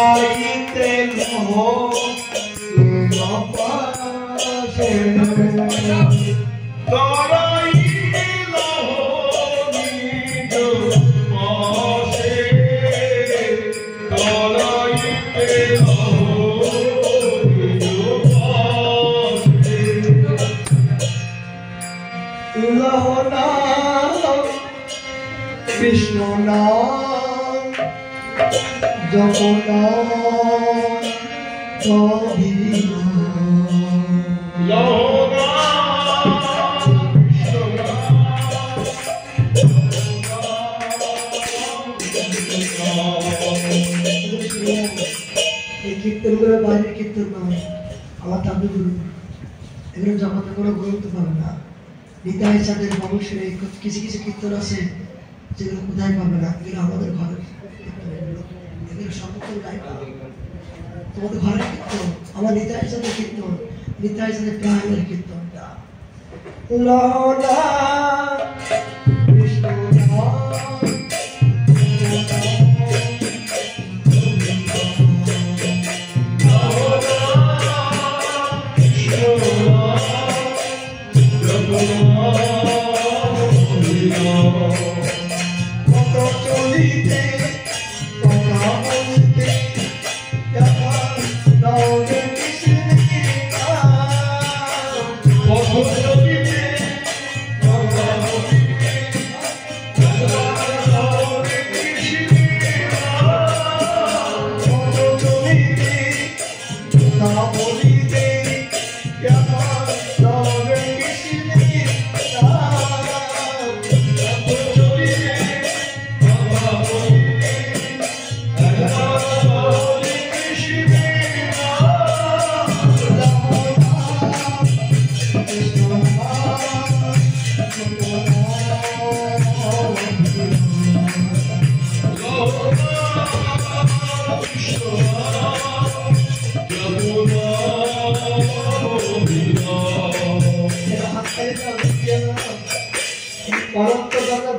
তরাইতে লহ পাশে তরাইতে লহ নিজ পাশে তরাইতে লহ নিজ পাশে লহ নাম কৃষ্ণ নাম জপনাম অভিনাম লহ নাম কৃষ্ণ নাম এই কীর্তনগুলো বাইরের কীর্তন নয়, আমার দাদু গুরু, এগুলো জগতে কোনো গুরুত্ব পাবে না। নিতাই চাঁদের বংশের এই কিছু কিছু কীর্তন আছে যেগুলো কোথায় পাবে না, এগুলো আমাদের ঘরের কীর্তন, এগুলো সমর্থন গাই পাবে তোমাদের ঘরের কীর্তন, আমার নিতাই চাঁদের কীর্তন, নিতাই চাঁদের প্রাণের কীর্তনটা লহনা কৃষ্ণ চলিতে কথা বলতে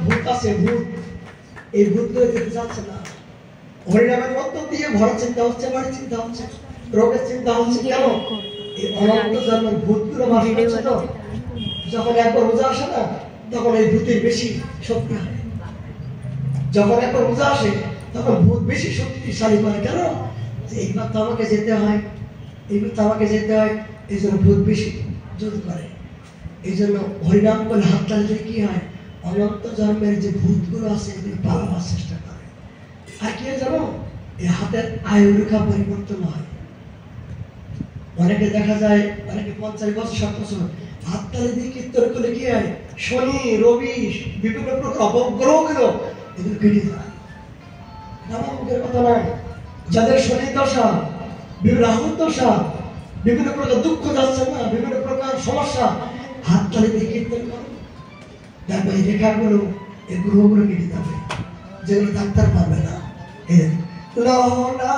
ভূত আছে, ভূত এই ভূতগুলো যেতে চাচ্ছে না। হরিনামের মধ্য দিয়ে ভরা চিন্তা হচ্ছে, বাড়ির চিন্তা হচ্ছে, রোগের চিন্তা হচ্ছে। কেন? এই অনন্ত জন্মের ভূতগুলো বাস করছে তো। যখন একবার রোজা আসে না, তখন এই ভূতের বেশি শক্তি হয়। যখন একবার রোজা আসে, তখন ভূত বেশি শক্তিশালী করে। কেন? এইবার তো আমাকে যেতে হয়, এইবার তো আমাকে যেতে হয়, এই জন্য ভূত বেশি জোর করে। এই জন্য হরিনাম করে হাত তালে কি হয়, অনন্ত জন্মের যে ভূতগুলো আছে এগুলো পালাবার চেষ্টা করে। আর কি জানো, এই হাতের আয়ুরেখা পরিবর্তন হয়। অনেকে দেখা যায়, অনেকে 50 বছর 60 বছর হাত তালে দিয়ে কীর্তন করলে কি হয়, শনি রবি বিভিন্ন প্রকার অপগ্রহগুলো এগুলো কেটে যায়। আমার মুখের কথা নয়, যাদের শনি দশা, বিভিন্ন রাহুর দশা, বিভিন্ন প্রকার দুঃখ যাচ্ছে না, বিভিন্ন প্রকার সমস্যা, হাত তালে দিয়ে কীর্তন করো, দেখো এই রেখাগুলো, এই গ্রহগুলো কেটে যাবে, যেগুলো ডাক্তার পারবে না। লহনা